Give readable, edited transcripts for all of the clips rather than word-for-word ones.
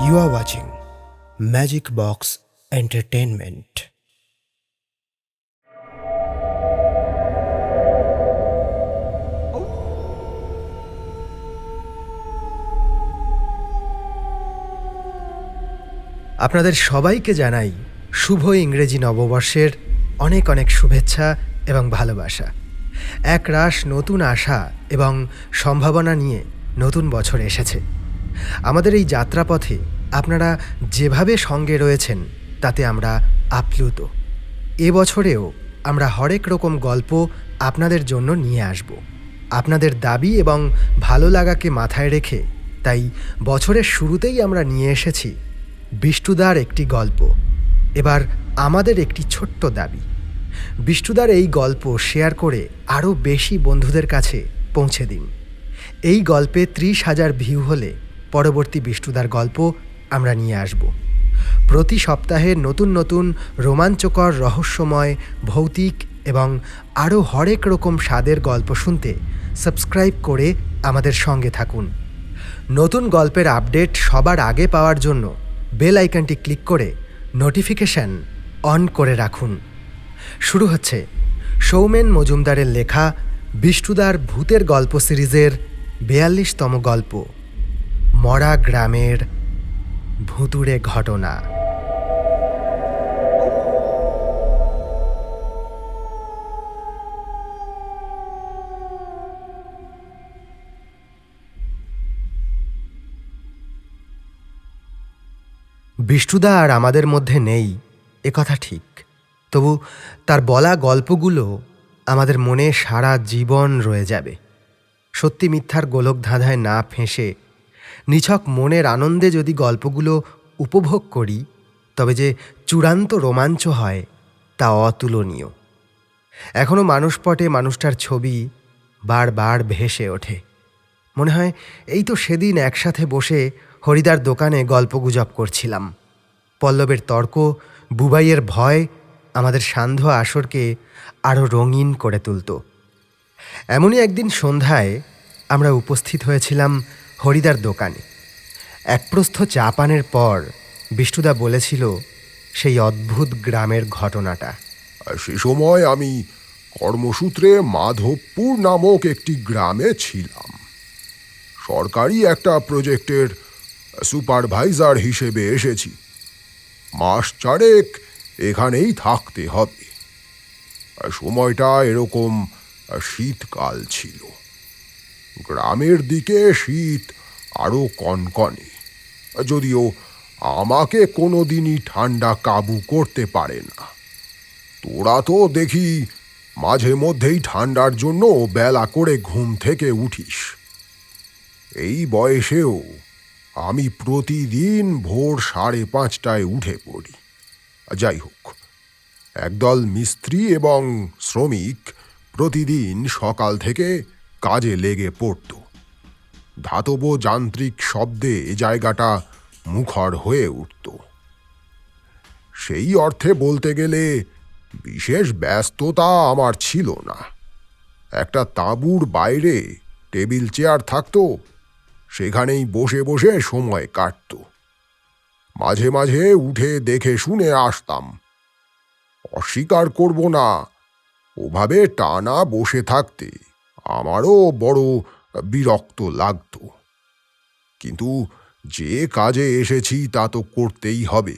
You are watching Magic Box Entertainment. আপনাদের সবাইকে জানাই শুভ ইংরেজি নববর্ষের অনেক অনেক শুভেচ্ছা এবং ভালোবাসা। একরাশ নতুন আশা এবং সম্ভাবনা নিয়ে নতুন বছর এসেছে। আমাদের এই যাত্রাপথে আপনারা যেভাবে সঙ্গে রয়েছেন তাতে আমরা আপ্লুত। এবছরেও আমরা হরেক রকম গল্প আপনাদের জন্য নিয়ে আসব। আপনাদের দাবি এবং ভালো লাগাকে মাথায় রেখে তাই বছরের শুরুতেই আমরা নিয়ে এসেছি বিষ্টুদার একটি গল্প। এবার আমাদের একটি ছোট্ট দাবি, বিষ্টুদার এই গল্প শেয়ার করে আরও বেশি বন্ধুদের কাছে পৌঁছে দিন। এই গল্পে 30,000 ভিউ হলে পরবর্তী বিষ্টুদার গল্প আমরা নিয়ে আসব। প্রতি সপ্তাহে নতুন নতুন রোমাঞ্চকর, রহস্যময়, ভৌতিক এবং আরও হরেক রকম স্বাদের গল্প শুনতে সাবস্ক্রাইব করে আমাদের সঙ্গে থাকুন। নতুন গল্পের আপডেট সবার আগে পাওয়ার জন্য বেল আইকনটি ক্লিক করে নোটিফিকেশন অন করে রাখুন। শুরু হচ্ছে সৌমেন মজুমদারের লেখা বিষ্টুদার ভূতের গল্প সিরিজের 42তম গল্প, মরা গ্রামের ভুতুড়ে ঘটনা। বিষ্টুদা আর আমাদের মধ্যে নেই একথা ঠিক, তবু তার বলা গল্পগুলো আমাদের মনে সারা জীবন রয়ে যাবে। সত্যি মিথ্যার গোলকধাঁধায় না ফেঁসে নিছক মনের আনন্দে যদি গল্পগুলো উপভোগ করি, তবে যে চূড়ান্ত রোমাঞ্চ হয় তা অতুলনীয়। এখনও মানুষপটে মানুষটার ছবি বারবার ভেসে ওঠে। মনে হয় এই তো সেদিন একসাথে বসে হরিদার দোকানে গল্পগুজব করছিলাম। পল্লবের তর্ক, বুবাইয়ের ভয় আমাদের সান্ধ্য আসরকে আরও রঙিন করে তুলত। এমনই একদিন সন্ধ্যায় আমরা উপস্থিত হয়েছিলাম হরিদার দোকানে। এক প্রস্থ চা পানের পর বিষ্টুদা বলেছিল সেই অদ্ভুত গ্রামের ঘটনাটা। সে সময় আমি কর্মসূত্রে মাধবপুর নামক একটি গ্রামে ছিলাম। সরকারি একটা প্রজেক্টের সুপারভাইজার হিসেবে এসেছি। মাস চারেক এখানেই থাকতে হবে। সময়টা এরকম শীতকাল ছিল। গ্রামের দিকে শীত আরও কনকনে, যদিও আমাকে কোনোদিনই ঠান্ডা কাবু করতে পারে না। তোরা তো দেখি মাঝে মধ্যেই ঠান্ডার জন্য বেলা করে ঘুম থেকে উঠিস। এই বয়সেও আমি প্রতিদিন ভোর 5:30টায় উঠে পড়ি। যাই হোক, একদল মিস্ত্রি এবং শ্রমিক প্রতিদিন সকাল থেকে কাজে লেগে পড়ত। ধাতব যান্ত্রিক শব্দে জায়গাটা মুখর হয়ে উঠত। সেই অর্থে বলতে গেলে বিশেষ ব্যস্ততা আমার ছিল না। একটা তাঁবুর বাইরে টেবিল চেয়ার থাকতো, সেখানেই বসে বসে সময় কাটত। মাঝে মাঝে উঠে দেখে শুনে আসতাম। অস্বীকার করব না, ওভাবে টানা বসে থাকতে আমারও বড় বিরক্ত লাগত। কিন্তু যে কাজে এসেছি তা তো করতেই হবে।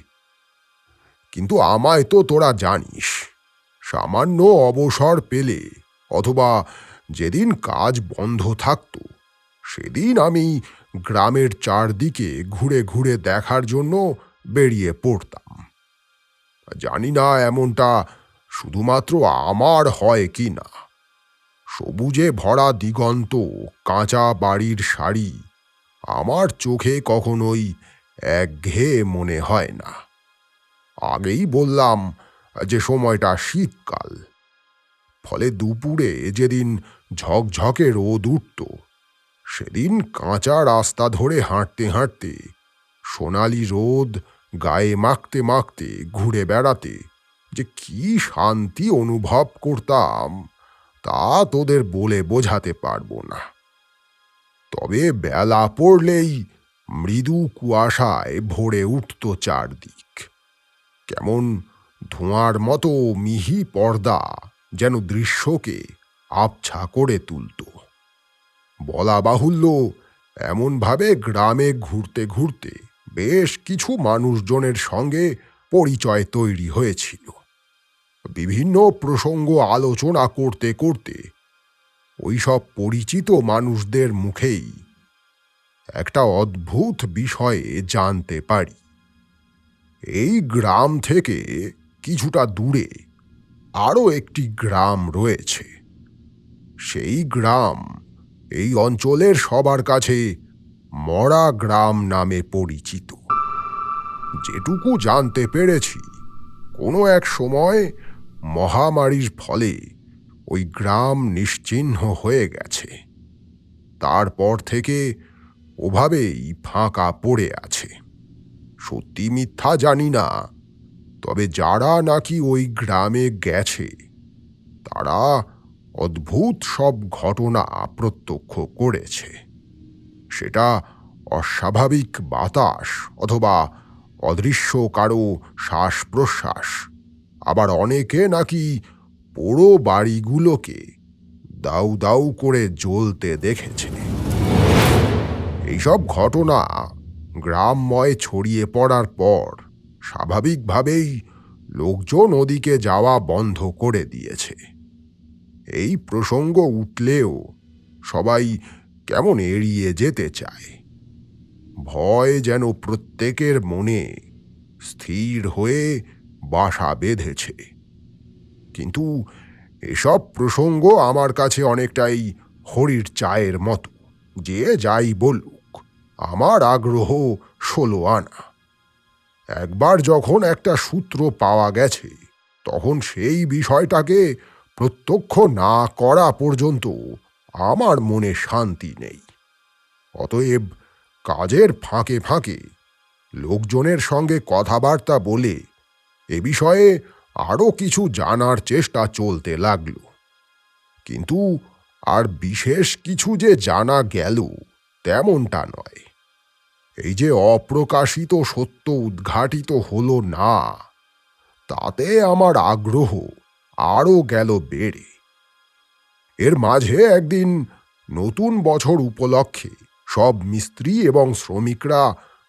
কিন্তু আমায় তো তোরা জানিস, সামান্য অবসর পেলে অথবা যেদিন কাজ বন্ধ থাকত, সেদিন আমি গ্রামের চারদিকে ঘুরে ঘুরে দেখার জন্য বেরিয়ে পড়তাম। জানি না এমনটা শুধুমাত্র আমার হয় কি না। সবুজে ভরা দিগন্ত, কাঁচা বাড়ির সারি আমার চোখে কখনোই একঘেয়ে মনে হয় না। আগেই বললাম যে সময়টা শীতকাল, ফলে দুপুরে যেদিন ঝকঝকে রোদ উঠত, সেদিন কাঁচা রাস্তা ধরে হাঁটতে হাঁটতে, সোনালি রোদ গায়ে মাখতে মাখতে ঘুরে বেড়াতে যে কি শান্তি অনুভব করতাম তা তোদের বলে বোঝাতে পারবো না। তবে বেলা পড়লেই মৃদু কুয়াশায় ভরে উঠত চারদিক। কেমন ধোঁয়ার মতো মিহি পর্দা যেন দৃশ্যকে আবছা করে তুলত। বলা বাহুল্য, এমনভাবে গ্রামে ঘুরতে ঘুরতে বেশ কিছু মানুষজনের সঙ্গে পরিচয় তৈরি হয়েছিল। বিভিন্ন প্রসঙ্গ আলোচনা করতে করতে ওইসব পরিচিত মানুষদের মুখেই একটা অদ্ভুত বিষয়ে জানতে পারি। এই গ্রাম থেকে কিছুটা দূরে আরও একটি গ্রাম রয়েছে। সেই গ্রাম এই অঞ্চলের সবার কাছে মরা গ্রাম নামে পরিচিত। যেটুকু জানতে পেরেছি, কোনো এক সময় মহামারীর ফলে ওই গ্রাম নিশ্চিহ্ন হয়ে গেছে। তারপর থেকে ওভাবেই ফাঁকা পড়ে আছে। সত্যি মিথ্যা জানি না, তবে যারা নাকি ওই গ্রামে গেছে তারা অদ্ভুত সব ঘটনা প্রত্যক্ষ করেছে। সেটা অস্বাভাবিক বাতাস অথবা অদৃশ্য কারো শ্বাস প্রশ্বাস, আবার অনেকে নাকি পোড়ো বাড়িগুলোকে দাউ দাউ করে জ্বলতে দেখেছে। এইসব ঘটনা গ্রামময় ছড়িয়ে পড়ার পর স্বাভাবিকভাবেই লোকজন ওদিকে যাওয়া বন্ধ করে দিয়েছে। এই প্রসঙ্গ উঠলেও সবাই কেমন এড়িয়ে যেতে চায়। ভয় যেন প্রত্যেকের মনে স্থির হয়ে বাসা বেঁধেছে। কিন্তু এসব প্রসঙ্গ আমার কাছে অনেকটাই হরির চায়ের মতো। যে যাই বলুক, আমার আগ্রহ 16 আনা। একবার যখন একটা সূত্র পাওয়া গেছে, তখন সেই বিষয়টাকে প্রত্যক্ষ না করা পর্যন্ত আমার মনে শান্তি নেই। অতএব কাজের ফাঁকে ফাঁকে লোকজনের সঙ্গে কথাবার্তা বলে এ বিষয়ে আরও কিছু জানার চেষ্টা চলতে লাগল। কিন্তু আর বিশেষ কিছু যে জানা গেল তেমনটা নয়। এই যে অপ্রকাশিত সত্য উদ্ঘাটিত হলো না, তাতে আমার আগ্রহ আরও গেল বেড়ে। এর মাঝে একদিন নতুন বছর উপলক্ষে সব মিস্ত্রি এবং শ্রমিকরা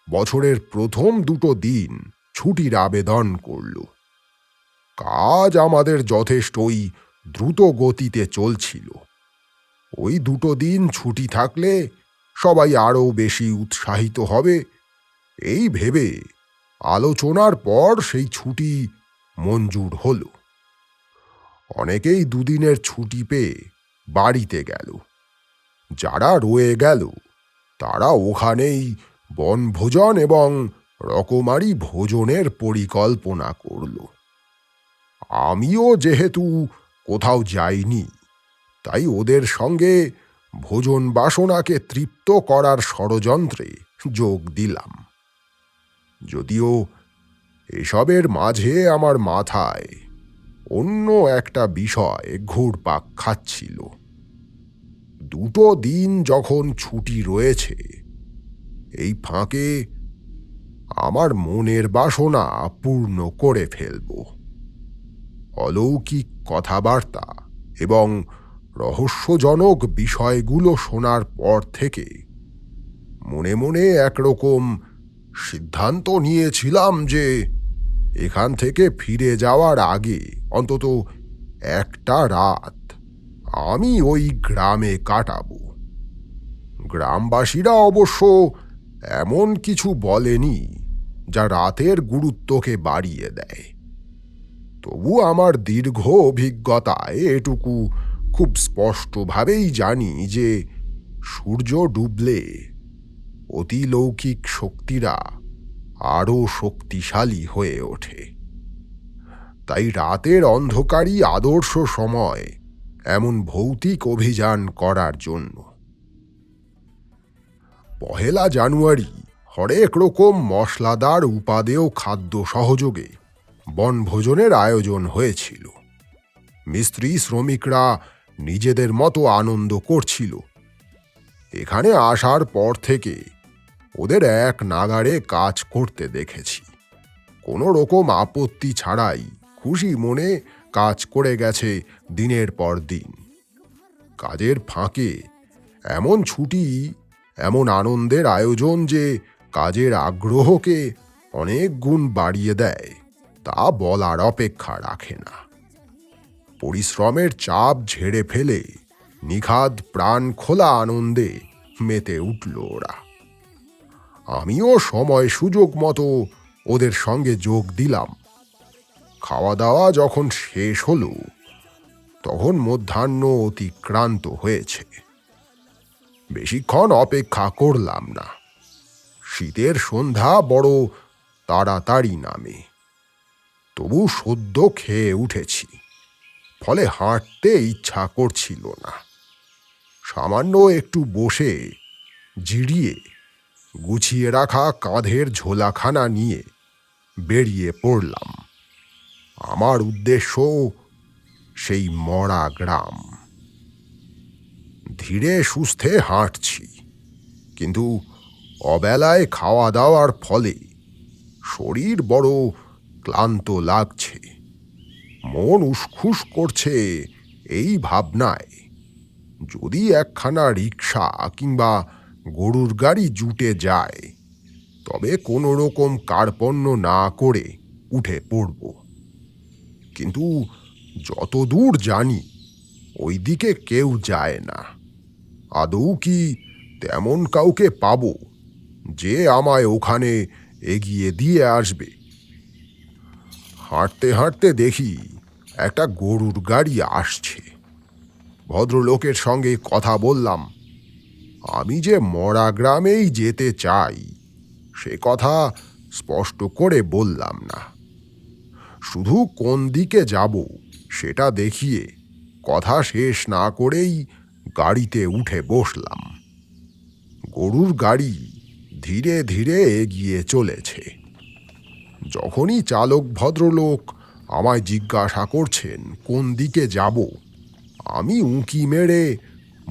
বছরের প্রথম 2 দিন ছুটির আবেদন করল। কাজ আমাদের যথেষ্টই দ্রুত গতিতে চলছিল। ওই 2 দিন ছুটি থাকলে সবাই আরও বেশি উৎসাহিত হবে, এই ভেবে আলোচনার পর সেই ছুটি মঞ্জুর হলো। অনেকেই 2 দিনের ছুটি পেয়ে বাড়িতে গেল। যারা রয়ে গেল তারা ওখানেই বনভোজন এবং রকমারি ভোজনের পরিকল্পনা করল। আমিও যেহেতু কোথাও যাইনি, তাই ওদের সঙ্গে ভোজন বাসনাকে তৃপ্ত করার ষড়যন্ত্রে যোগ দিলাম। যদিও এসবের মাঝে আমার মাথায় অন্য একটা বিষয় ঘুরপাক খাচ্ছিল। 2 দিন যখন ছুটি রয়েছে, এই ফাঁকে আমার মনের বাসনা পূর্ণ করে ফেলব। অলৌকিক কথাবার্তা এবং রহস্যজনক বিষয়গুলো শোনার পর থেকে মনে মনে একরকম সিদ্ধান্ত নিয়েছিলাম যে এখান থেকে ফিরে যাওয়ার আগে অন্তত একটা রাত আমি ওই গ্রামে কাটাবো। গ্রামবাসীরা অবশ্য এমন কিছু বলেনি যা রাতের গুরুত্বকে বাড়িয়ে দেয়। তবু আমার দীর্ঘ অভিজ্ঞতায় এটুকু খুব স্পষ্টভাবেই জানি যে সূর্য ডুবলে অতিলৌকিক শক্তিরা আরও শক্তিশালী হয়ে ওঠে। তাই রাতের অন্ধকারই আদর্শ সময় এমন ভৌতিক অভিযান করার জন্য। 1 জানুয়ারি হরেক রকম মশলাদার উপাদেয় খাদ্য সহযোগে বনভোজনের আয়োজন হয়েছিল। মিস্ত্রি শ্রমিকরা নিজেদের মতো আনন্দ করছিল। এখানে আসার পর থেকে ওদের এক নাগাড়ে কাজ করতে দেখেছি। কোনো রকম আপত্তি ছাড়াই খুশি মনে কাজ করে গেছে দিনের পর দিন। কাজের ফাঁকে এমন ছুটি, এমন আনন্দের আয়োজন যে কাজের আগ্রহকে অনেক গুণ বাড়িয়ে দেয়, তা বলার অপেক্ষা রাখে না। পরিশ্রমের চাপ ঝেড়ে ফেলে নিখাদ প্রাণ খোলা আনন্দে মেতে উঠল ওরা। আমিও সময় সুযোগ মতো ওদের সঙ্গে যোগ দিলাম। খাওয়া দাওয়া যখন শেষ হলো তখন মধ্যাহ্ন অতিক্রান্ত হয়েছে। বেশিক্ষণ অপেক্ষা করলাম না। শীতের সন্ধ্যা বড় তাড়াতাড়ি নামে। তবু সদ্য খেয়ে উঠেছি, ফলে হাঁটতে ইচ্ছা করছিল না। সামান্য একটু বসে জিরিয়ে গুছিয়ে রাখা কাঁধের ঝোলাখানা নিয়ে বেরিয়ে পড়লাম। আমার উদ্দেশ্য সেই মরা গ্রাম। ধীরে সুস্থে হাঁটছি, কিন্তু অবেলায় খাওয়া দাওয়ার ফলে শরীর বড় ক্লান্ত লাগছে। মন উসখুস করছে এই ভাবনায়, যদি একখানা রিক্সা কিংবা গরুর গাড়ি জুটে যায় তবে কোনো রকম কার্পণ্য না করে উঠে পড়ব। কিন্তু যতদূর জানি ওই দিকে কেউ যায় না। আদৌ কি তেমন কাউকে পাবো যে আমায় ওখানে এগিয়ে দিয়ে আসবে? হাঁটতে হাঁটতে দেখি একটা গরুর গাড়ি আসছে। ভদ্রলোকের সঙ্গে কথা বললাম। আমি যে মরা গ্রামেই যেতে চাই সে কথা স্পষ্ট করে বললাম না, শুধু কোন দিকে যাব সেটা দেখিয়ে কথা শেষ না করেই গাড়িতে উঠে বসলাম। গরুর গাড়ি ধীরে ধীরে এগিয়ে চলেছে। যখনই চালক ভদ্রলোক আমায় জিজ্ঞাসা করছেন কোন দিকে যাব, আমি উঁকি মেরে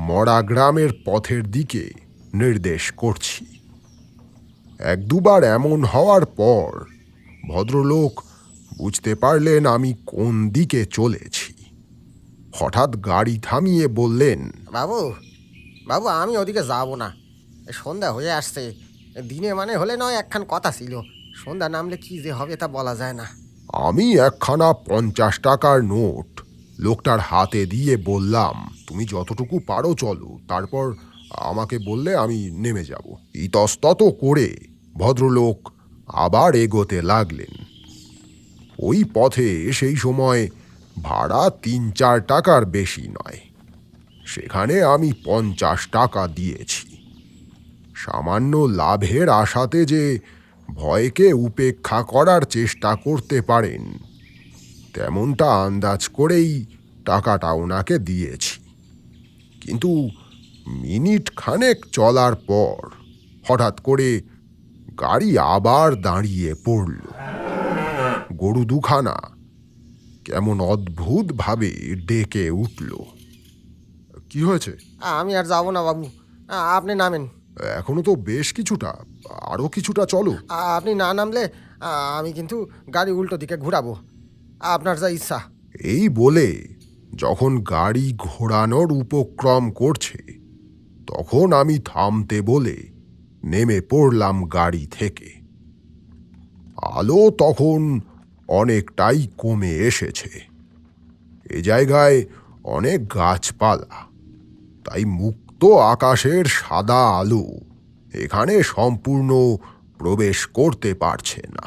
মরা গ্রামের পথের দিকে নির্দেশ করছি। এক দুবার এমন হওয়ার পর ভদ্রলোক বুঝতে পারলেন আমি কোন দিকে চলেছি। হঠাৎ গাড়ি থামিয়ে বললেন, বাবু বাবু আমি ওদিকে যাব না, সন্ধ্যা হয়ে আসছে। দিনে মানে হলে নয়, একখান কথা ছিল, সন্ধ্যা নামলে কি যে হবে তা বলা যায় না। আমি একখানা ৫০ টাকার নোট লোকটার হাতে দিয়ে বললাম, তুমি যতটুকু পারো চলো, তারপর আমাকে বললে আমি নেমে যাব। ইতস্তত করে ভদ্রলোক আবার এগোতে লাগলেন। ওই পথে সেই সময় ভাড়া ৩-৪ টাকার বেশি নয়। সেখানে আমি ৫০ টাকা দিয়েছি। সামান্য লাভের আশাতে যে ভয়কে উপেক্ষা করার চেষ্টা করতে পারেন তেমনটা আন্দাজ করেই টাকাটা ওনাকে দিয়েছি। কিন্তু মিনিট খানেক চলার পর হঠাৎ করে গাড়ি আবার দাঁড়িয়ে পড়ল। গরু দুখানা কেমন অদ্ভুতভাবে ডেকে উঠল। কি হয়েছে? আমি আর যাব না বাবু, আপনি নামেন। এখনো তো বেশ কিছুটা, আরো কিছুটা চলো। আপনি না নামলে আমি কিন্তু গাড়ি উল্টো দিকে ঘুরাবো, আপনার যা ইচ্ছা। এই বলে যখন গাড়ি ঘোরানোর উপক্রম করছে তখন আমি থামতে বলে নেমে পড়লাম গাড়ি থেকে। আলো তখন অনেকটাই কমে এসেছে। এ জায়গায় অনেক গাছপালা, তাই মুক্ত আকাশের সাদা আলো এখানে সম্পূর্ণ প্রবেশ করতে পারছে না।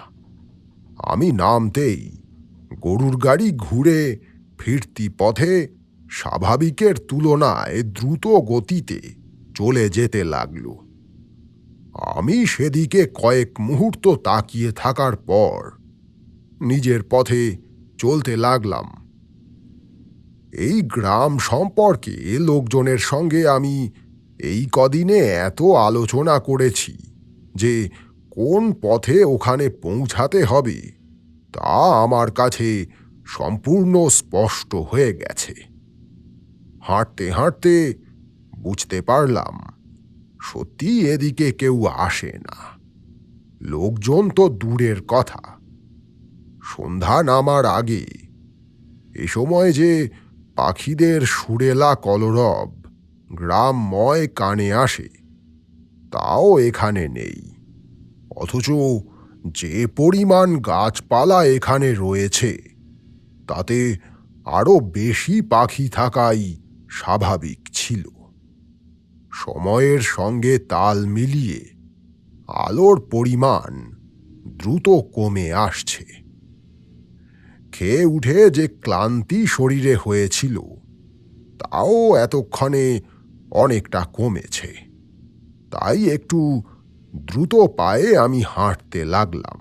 আমি নামতেই গরুর গাড়ি ঘুরে ফিরতি পথে স্বাভাবিকের তুলনায় দ্রুত গতিতে চলে যেতে লাগল। আমি সেদিকে কয়েক মুহূর্ত তাকিয়ে থাকার পর নিজের পথে চলতে লাগলাম। এই গ্রাম সম্পর্কে লোকজনের সঙ্গে আমি এই কদিনে এত আলোচনা করেছি যে কোন পথে ওখানে পৌঁছাতে হবে তা আমার কাছে সম্পূর্ণ স্পষ্ট হয়ে গেছে। হাঁটতে হাঁটতে বুঝতে পারলাম সত্যি এদিকে কেউ আসে না। লোকজন তো দূরের কথা, সন্ধ্যা নামার আগে এ সময় যে পাখিদের সুরেলা কলরব গ্রামময় কানে আসে তাও এখানে নেই। অথচ যে পরিমাণ গাছপালা এখানে রয়েছে তাতে আরো বেশি পাখি থাকাই স্বাভাবিক ছিল। সময়ের সঙ্গে তাল মিলিয়ে আলোর পরিমাণ দ্রুত কমে আসছে। খেয়ে উঠে যে ক্লান্তি শরীরে হয়েছিল তাও এতক্ষণে অনেকটা কমেছে। তাই একটু দ্রুত পায়ে আমি হাঁটতে লাগলাম।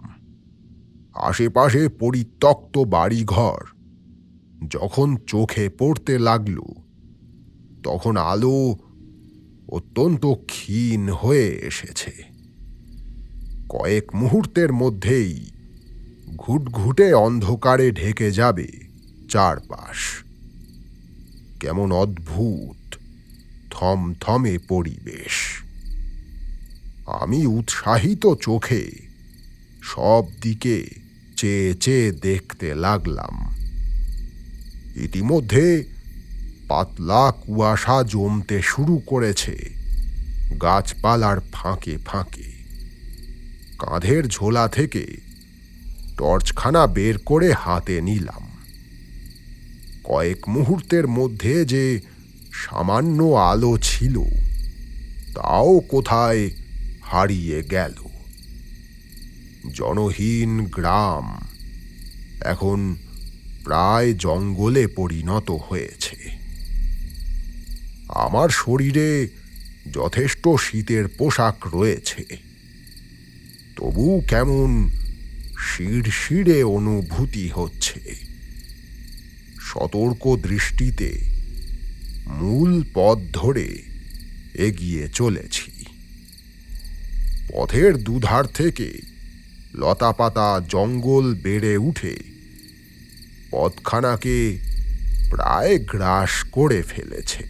আশেপাশে পরিত্যক্ত বাড়িঘর যখন চোখে পড়তে লাগল তখন আলো অত্যন্ত ক্ষীণ হয়ে এসেছে। কয়েক মুহূর্তের মধ্যেই ঘুটঘুটে অন্ধকারে ঢেকে যাবে চারপাশ। কেমন অদ্ভুত থমথমে পরিবেশ। আমি উৎসাহিত চোখে সব দিকে চেয়ে চেয়ে দেখতে লাগলাম। ইতিমধ্যে পাতলা কুয়াশা জমতে শুরু করেছে গাছপালার ফাঁকে ফাঁকে। কাঁধের ঝোলা থেকে টর্চখানা বের করে হাতে নিলাম। কয়েক মুহূর্তের মধ্যে যে সামান্য আলো ছিল তাও কোথায় হারিয়ে গেল। জনহীন গ্রাম এখন প্রায় জঙ্গলে পরিণত হয়েছে। আমার শরীরে যথেষ্ট শীতের পোশাক রয়েছে, তবু কেমন শিরশিরে অনুভূতি হচ্ছে। সতর্ক দৃষ্টিতে মূল পথ ধরে এগিয়ে চলেছি। পথের দুধার থেকে লতাপাতা জঙ্গল বেড়ে উঠে পথখানাকে প্রায় গ্রাস করে ফেলেছে।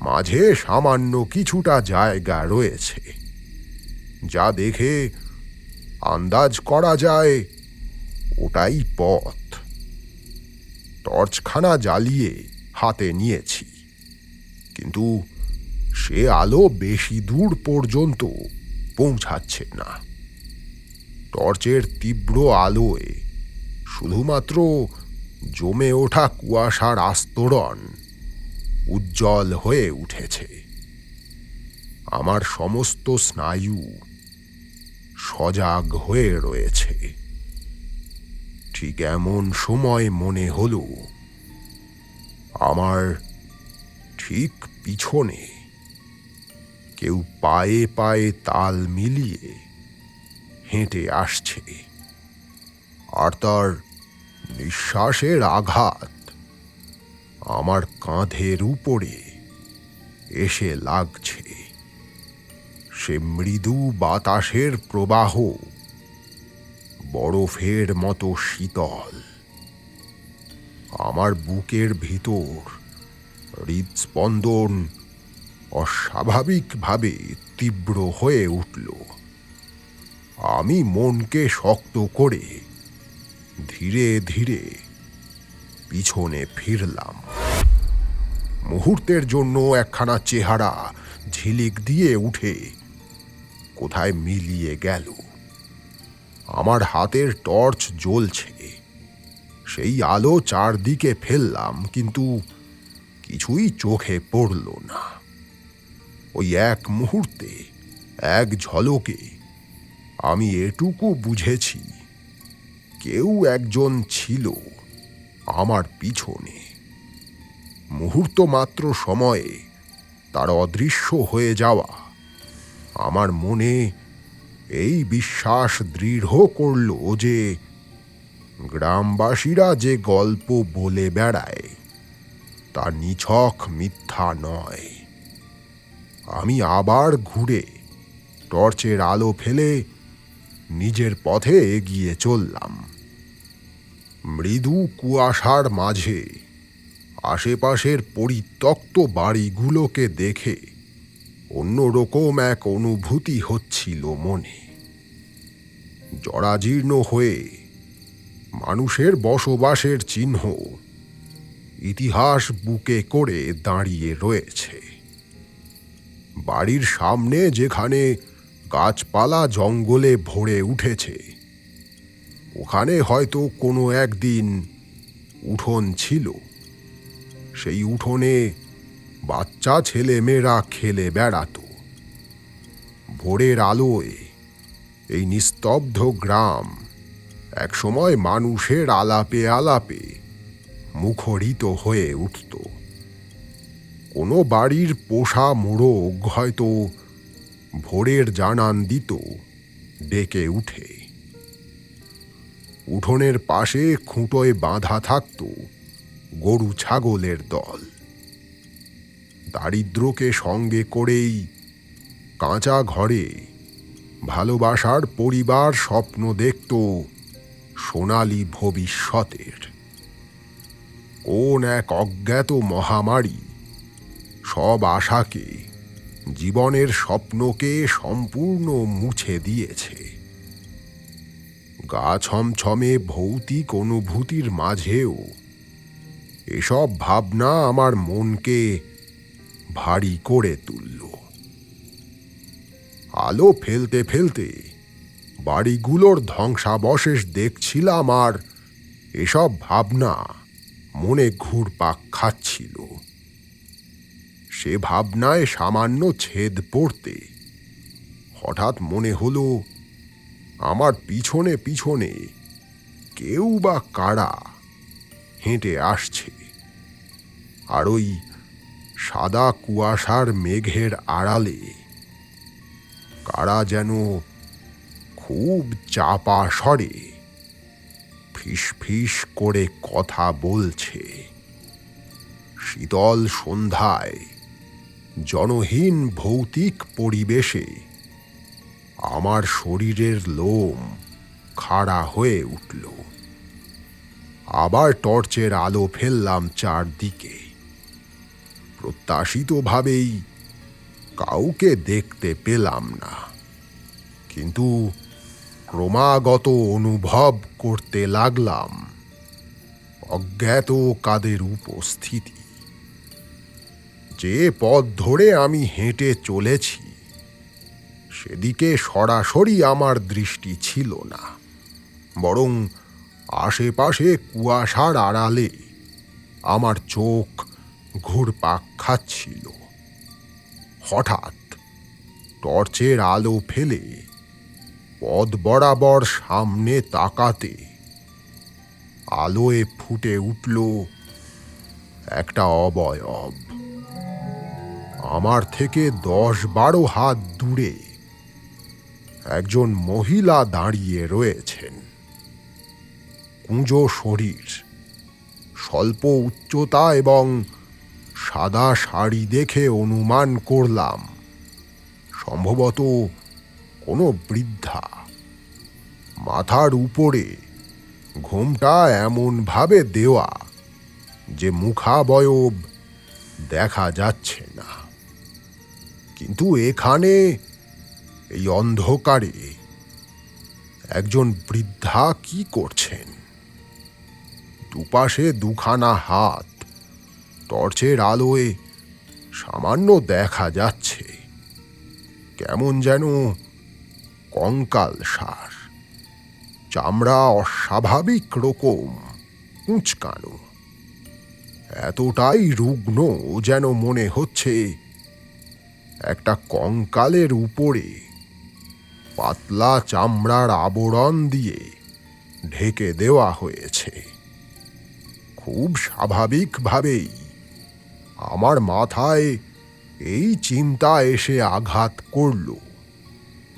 মাঝে সামান্য কিছুটা জায়গা রয়েছে যা দেখে আন্দাজ করা যায় ওটাই পথ। টর্চখানা জ্বালিয়ে হাতে নিয়েছি, কিন্তু সে আলো বেশি দূর পর্যন্ত পৌঁছাচ্ছে না। টর্চের তীব্র আলোয় শুধুমাত্র জমে ওঠা কুয়াশার আস্তরণ উজ্জ্বল হয়ে উঠেছে। আমার সমস্ত স্নায়ু সজাগ হয়ে রয়েছে। ঠিক এমন সময় মনে হলো আমার ঠিক পিছনে কেউ পায়ে পায়ে তাল মিলিয়ে হেঁটে আসছে, আর তার নিঃশ্বাসের আঘাত আমার কাঁধের উপরে এসে লাগছে। সে মৃদু বাতাসের প্রবাহ বরফের মতো শীতল। আমার বুকের ভিতর হৃদস্পন্দন অস্বাভাবিকভাবে তীব্র হয়ে উঠল। আমি মনকে শক্ত করে ধীরে ধীরে পিছনে ফিরলাম। মুহূর্তের জন্য একখানা চেহারা ঝিলিক দিয়ে উঠে কোথায় মিলিয়ে গেল। আমার হাতের টর্চ জ্বলছে, সেই আলো চারদিকে ফেললাম, কিন্তু কিছুই চোখে পড়ল না। ওই এক মুহূর্তে, এক ঝলকে আমি এটুকু বুঝেছি, কেউ একজন ছিল আমার পিছনে। মুহূর্ত মাত্র সময়ে তার অদৃশ্য হয়ে যাওয়া আমার মনে এই বিশ্বাস দৃঢ় করল যে গ্রামবাসীরা যে গল্প বলে বেড়ায় তা নিছক মিথ্যা নয়। আমি আবার ঘুরে টর্চের আলো ফেলে নিজের পথে এগিয়ে চললাম। মৃদু কুয়াশার মাঝে আশেপাশের পরিত্যক্ত বাড়িগুলোকে দেখে অন্যরকম এক অনুভূতি হচ্ছিল মনে। জরাজীর্ণ হয়ে মানুষের বসবাসের চিহ্ন, ইতিহাস বুকে করে দাঁড়িয়ে রয়েছে। বাড়ির সামনে যেখানে গাছপালা জঙ্গলে ভরে উঠেছে, ওখানে হয়তো কোনো একদিন উঠোন ছিল। সেই উঠোনে বাচ্চা ছেলেমেয়েরা খেলে বেড়াতো। ভোরের আলোয় এই নিস্তব্ধ গ্রাম একসময় মানুষের আলাপে আলাপে মুখরিত হয়ে উঠত। কোনো বাড়ির পোষা মোরগ হয়তো ভোরের জানান দিত ডেকে উঠে। উঠোনের পাশে খুঁটোয় বাঁধা থাকত গরু ছাগলের দল। দারিদ্র্যকে সঙ্গে করেই কাঁচা ঘরে ভালোবাসার পরিবার স্বপ্ন দেখত সোনালী ভবিষ্যতের। কোন এক অজ্ঞাত মহামারী সব আশাকে, জীবনের স্বপ্নকে সম্পূর্ণ মুছে দিয়েছে। গা ছমছমে ভৌতিক অনুভূতির মাঝেও এসব ভাবনা আমার মনকে ভারী করে তুলল। আলো ফেলতে ফেলতে বাড়িগুলোর ধ্বংসাবশেষ দেখছিলাম, আর এসব ভাবনা মনে ঘুরপাক খাচ্ছিল। সে ভাবনায় সামান্য ছেদ পড়তে হঠাৎ মনে হলো আমার পিছনে পিছনে কেউ বা কারা হেঁটে আসছে। আর ওই সাদা কুয়াশার মেঘের আড়ালে কারা যেন খুব চাপা স্বরে ফিস ফিস করে কথা বলছে। শীতল সন্ধ্যায় জনহীন ভৌতিক পরিবেশে আমার শরীরের লোম খাড়া হয়ে উঠল। আবার টর্চের আলো ফেললাম চারদিকে। প্রত্যাশিতভাবেই কাউকে দেখতে পেলাম না, কিন্তু ক্রমাগত অনুভব করতে লাগলাম অজ্ঞাত কাদের উপস্থিতি। যে পথ ধরে আমি হেঁটে চলেছি সেদিকে সরাসরি আমার দৃষ্টি ছিল না, বরং আশেপাশে কুয়াশার আড়ালে আমার চোখ ঘুরপাক খাচ্ছিল। হঠাৎ টর্চের আলো ফেলে পথ বরাবর সামনে তাকাতে আলোয় ফুটে উঠল একটা অবয়ব। আমার থেকে 10-12 হাত দূরে একজন মহিলা দাঁড়িয়ে রয়েছেন। কুঁজো শরীর, স্বল্প উচ্চতা এবং সাদা শাড়ি দেখে অনুমান করলাম সম্ভবত কোনো বৃদ্ধা। মাথার উপরে ঘোমটা এমনভাবে দেওয়া যে মুখাবয়ব দেখা যাচ্ছে না। কিন্তু এখানে এই অন্ধকারে একজন বৃদ্ধা কি করছেন? দুপাশে দুখানা হাত টর্চের আলোয় সামান্য দেখা যাচ্ছে, কেমন যেন কঙ্কালসার। চামড়া অস্বাভাবিক রকম কুঁচকানো, এতটাই রুগ্ন যেন মনে হচ্ছে একটা কঙ্কালের উপরে পাতলা চামড়ার আবরণ দিয়ে ঢেকে দেওয়া হয়েছে। খুব স্বাভাবিকভাবেই আমার মাথায় এই চিন্তা এসে আঘাত করল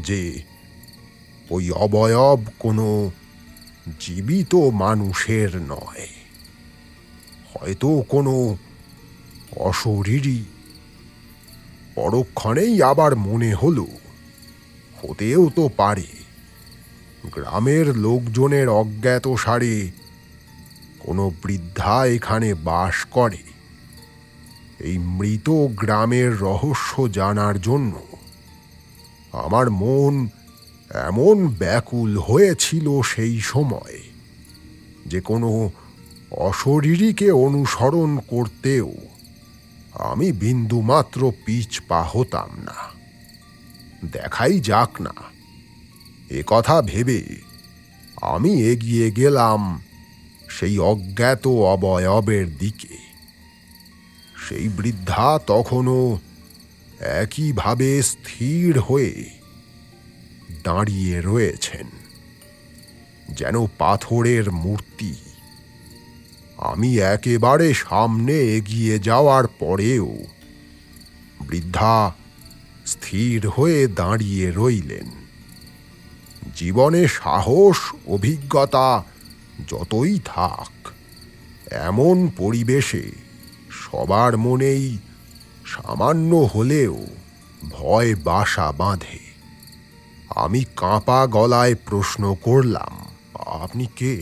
যে ওই অবয়ব কোনো জীবিত মানুষের নয়, হয়তো কোনো অশরীরী। পরক্ষণেই আবার মনে হলো হতেও তো পারে গ্রামের লোকজনের অজ্ঞাতসারে কোনো বৃদ্ধা এখানে বাস করে এই মৃত গ্রামের রহস্য জানার জন্য। আমার মন এমন ব্যাকুল হয়েছিল সেই সময় যে কোনো অশরীরীকে অনুসরণ করতেও আমি বিন্দুমাত্র পিছপা হতাম না। দেখাই যাক না, এ কথা ভেবে আমি এগিয়ে গেলাম সেই অজ্ঞাত অবয়বের দিকে। সেই বৃদ্ধা তখনও একইভাবে স্থির হয়ে দাঁড়িয়ে রয়েছেন, যেন পাথরের মূর্তি। আমি একেবারে সামনে এগিয়ে যাওয়ার পরেও বৃদ্ধা স্থির হয়ে দাঁড়িয়ে রইলেন। জীবনে সাহস অভিজ্ঞতা যতই থাক, এমন পরিবেশে সবার মনেই সামান্য হলেও ভয় বাসা বাঁধে। আমি কাঁপা গলায় প্রশ্ন করলাম, আপনি কে?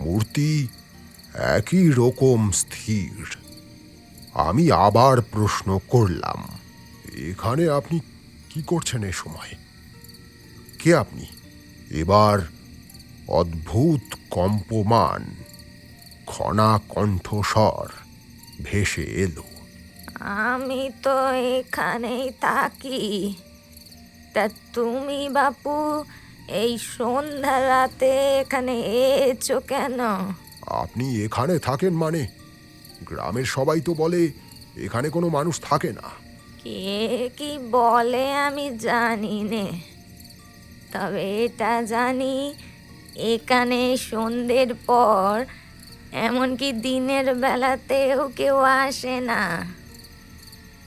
মূর্তি একই রকম স্থির। আমি আবার প্রশ্ন করলাম, এখানে আপনি কি করছেন এ সময়? কে আপনি? এবার অদ্ভুত কম্পমান খনা কণ্ঠস্বর ভেসে এলো, আমি তো এখানেই থাকি। তা তুমি বাপু এই সন্ধ্যা রাতে এখানে এসো কেন? আপনি এখানে থাকেন মানে? গ্রামের সবাই তো বলে এখানে কোনো মানুষ থাকে না। কে কি বলে আমি জানি নে, তবে এটা জানি এখানে সন্ধ্যের পর এমনকি দিনের বেলাতেও কেউ আসে না।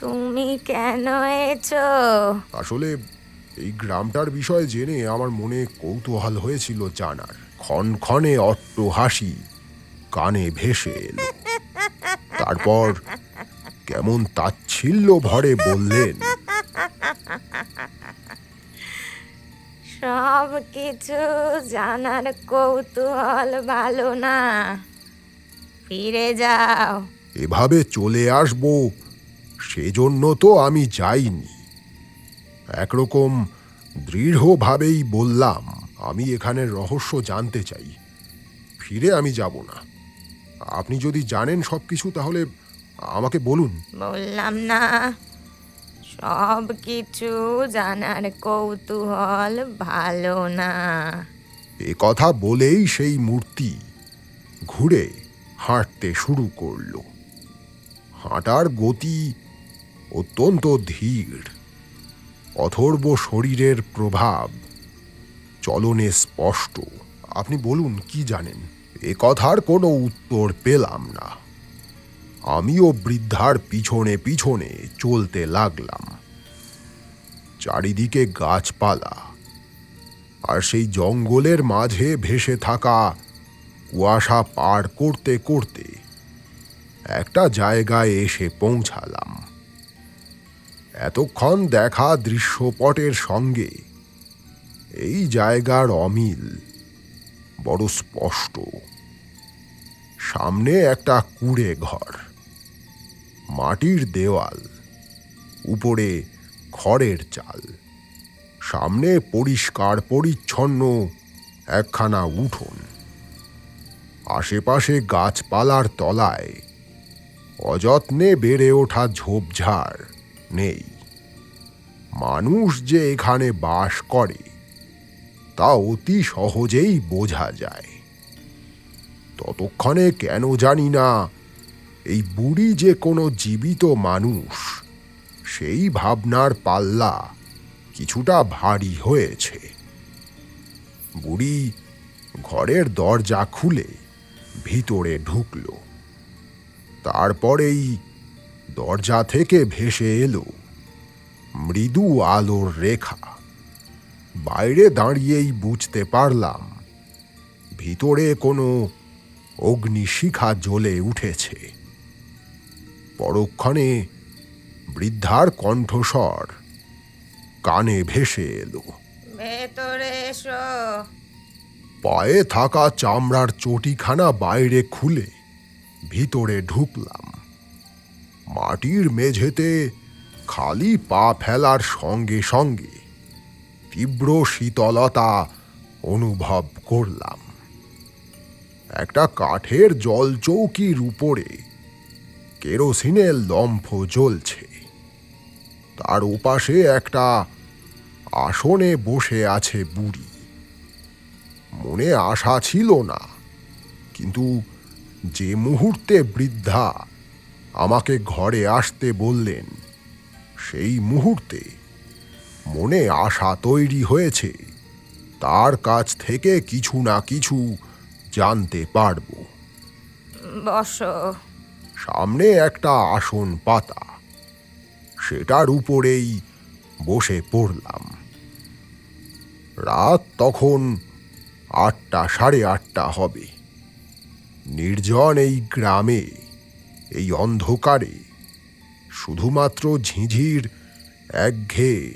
তুমি কেন এসো? আসলে এই গ্রামটার বিষয়ে জেনে আমার মনে কৌতূহল হয়েছিল জানার। ক্ষণক্ষণে অট্ট হাসি কানে ভেসে এলো। তারপর কেমন তাচ্ছিল্য ভরে বললেন, সব কিছু জানার কৌতূহল ভালো না, ফিরে যাও। এভাবে চলে আসবো সেজন্য তো আমি যাইনি। একরকম দৃঢ়ভাবেই বললাম, আমি এখানের রহস্য জানতে চাই, ফিরে আমি যাব না। আপনি যদি জানেন সব কিছু তাহলে আমাকে বলুন। বললাম না, সব কিছু জানার কৌতূহল ভালো না। এ কথা বলেই সেই মূর্তি ঘুরে হাঁটতে শুরু করল। হাঁটার গতি অত্যন্ত ধীর। অথর্ব শরীরের প্রভাব চলনে স্পষ্ট। আপনি বলুন কি জানেন? এ কথার কোনো উত্তর পেলাম না। আমিও বৃদ্ধার পিছনে পিছনে চলতে লাগলাম। চারিদিকে গাছপালা আর সেই জঙ্গলের মাঝে ভেসে থাকা কুয়াশা পার করতে করতে একটা জায়গায় এসে পৌঁছালাম। এতক্ষণ দেখা দৃশ্যপটের সঙ্গে এই জায়গার অমিল বড় স্পষ্ট। সামনে একটা কুঁড়ে ঘর, মাটির দেওয়াল, উপরে খড়ের চাল, সামনে পরিষ্কার পরিচ্ছন্ন একখানা উঠোন। আশেপাশে গাছপালার তলায় অযত্নে বেড়ে ওঠা ঝোপঝাড় নেই। মানুষ যে এখানে বাস করে তা অতি সহজেই বোঝা যায়। ততক্ষণে কেন জানি না এই বুড়ি যে কোনো জীবিত মানুষ, সেই ভাবনার পাল্লা কিছুটা ভারী হয়েছে। বুড়ি ঘরের দরজা খুলে ভিতরে ঢুকল। তারপরেই দরজা থেকে ভেসে এলো মৃদু আলোর রেখা। বাইরে দাঁড়িয়েই বুঝতে পারলাম ভিতরে কোনো অগ্নিশিখা জ্বলে উঠেছে। পরক্ষণে বৃদ্ধার কণ্ঠস্বর কানে ভেসে এলো, ভেতরে এসো। পায়ে থাকা চামড়ার চটিখানা বাইরে খুলে ভিতরে ঢুকলাম। মাটির মেঝেতে খালি পা ফেলার সঙ্গে সঙ্গে তীব্র শীতলতা অনুভব করলাম। একটা কাঠের জলচৌকির উপরে কেরোসিনের লম্ফ জ্বলছে। তার ওপাশে একটা আসনে বসে আছে বুড়ি। মনে আশা ছিল না, কিন্তু যে মুহূর্তে বৃদ্ধা আমাকে ঘরে আসতে বললেন, সেই মুহূর্তে মনে আশা তৈরি হয়েছে তার কাছ থেকে কিছু না কিছু জানতে পারব। বসো। সামনে একটা আসন পাতা, সেটার উপরেই বসে পড়লাম। রাত তখন 8টা, 8:30 হবে। নির্জন এই গ্রামে, এই অন্ধকারে শুধুমাত্র ঝিঁঝির একঘেয়ে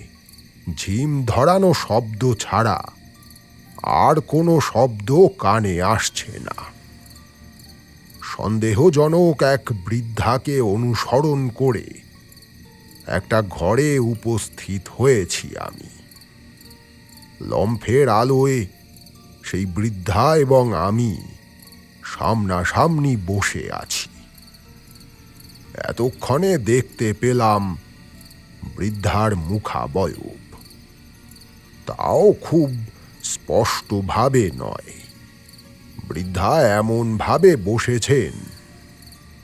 ঝিম ধরানো শব্দ ছাড়া আর কোনো শব্দ কানে আসছে না। সন্দেহজনক এক বৃদ্ধাকে অনুসরণ করে একটা ঘরে উপস্থিত হয়েছি আমি। লম্ফের আলোয় সেই বৃদ্ধা এবং আমি সামনাসামনি বসে আছি। এতক্ষণে দেখতে পেলাম বৃদ্ধার মুখাবয়ব, তাও খুব স্পষ্টভাবে নয়। বৃদ্ধা এমন ভাবে বসেছেন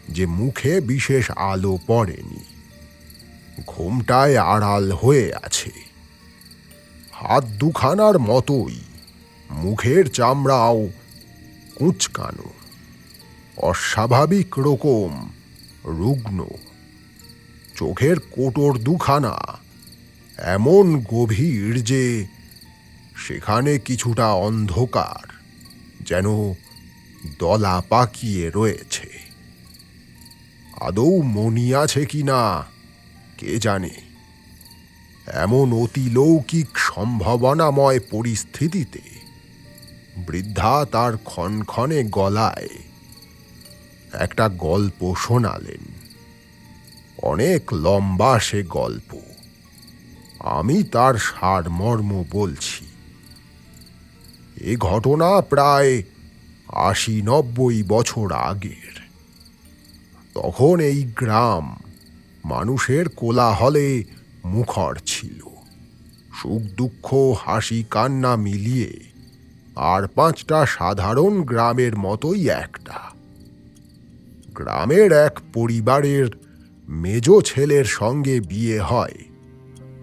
যে মুখে বিশেষ আলো পড়েনি, ঘোমটায় আড়াল হয়ে আছে। হাত দুখানার মতোই মুখের চামড়াও কুঁচকানো, অস্বাভাবিক রকম রুগ্ন। চোখের কোটর দুখানা এমন গভীর যে সেখানে কিছুটা অন্ধকার যেন দলা পাকিয়ে রয়েছে। আদৌ মনি আছে কিনা কে জানে। এমন অতিলৌকিক সম্ভাবনাময় পরিস্থিতিতে বৃদ্ধা তার ক্ষণক্ষণে গলায় একটা গল্প শোনালেন। অনেক লম্বা সে গল্প। আমি তার সারমর্ম বলছি। এ ঘটনা প্রায় 80-90 বছর আগের। তখন এই গ্রাম মানুষের কোলাহলে মুখর ছিল। সুখ দুঃখ, হাসি কান্না মিলিয়ে আর 5টা সাধারণ গ্রামের মতোই একটা। গ্রামের এক পরিবারের মেজ ছেলের সঙ্গে বিয়ে হয়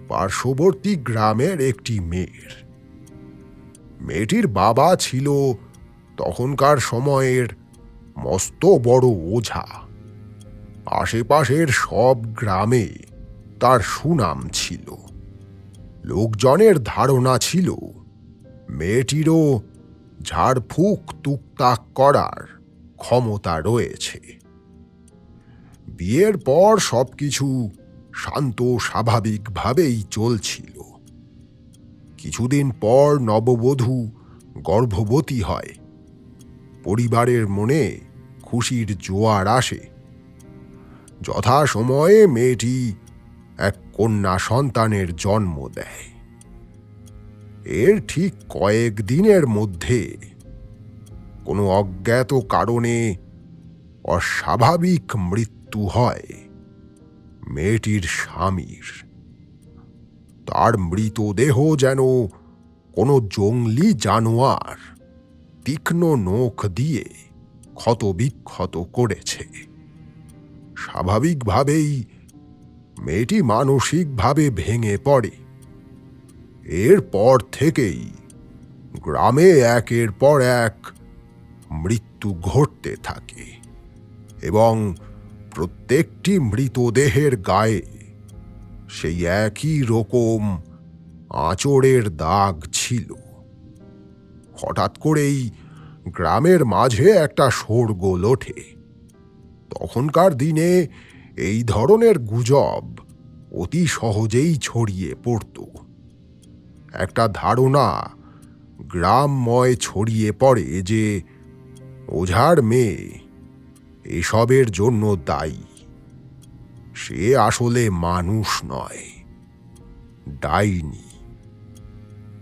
পার্শ্ববর্তী গ্রামের একটি মেয়ের। মেয়েটির বাবা ছিল তখনকার সময়ের মস্ত বড় ওঝা। আশেপাশের সব গ্রামে তার সুনাম ছিল। লোকজনের ধারণা ছিল মেয়েটিরও ঝাড়ফুঁক তুকতাক করার ক্ষমতা রয়েছে। বিয়ের পর সবকিছু শান্ত স্বাভাবিকভাবেই চলছিল। কিছুদিন পর নববধূ গর্ভবতী হয়। পরিবারের মনে খুশির জোয়ার আসে। যথাসময়ে মেয়েটি এক কন্যা সন্তানের জন্ম দেয়। এর ঠিক কয়েকদিনের মধ্যে কোনো অজ্ঞাত কারণে অস্বাভাবিক মৃত্যু হয় মেয়েটির স্বামীর। তার মৃতদেহ যেন কোনো জংলি জানোয়ার তীক্ষ্ণ নখ দিয়ে ক্ষতবিক্ষত করেছে। স্বাভাবিকভাবেই মেয়েটি মানসিকভাবে ভেঙে পড়ে। এরপর থেকেই গ্রামে একের পর এক মৃত্যু ঘটতে থাকে এবং প্রত্যেকটি মৃতদেহের গায়ে সেই একই রকম আঁচড়ের দাগ ছিল। হঠাৎ করেই গ্রামের মাঝে একটা শোরগোল ওঠে। তখনকার দিনে এই ধরনের গুজব অতি সহজেই ছড়িয়ে পড়ত। একটা ধারণা গ্রামময় ছড়িয়ে পড়ে যে ওঝার মেয়ে এসবের জন্য দায়ী। সে আসলে মানুষ নয়, ডাইনি।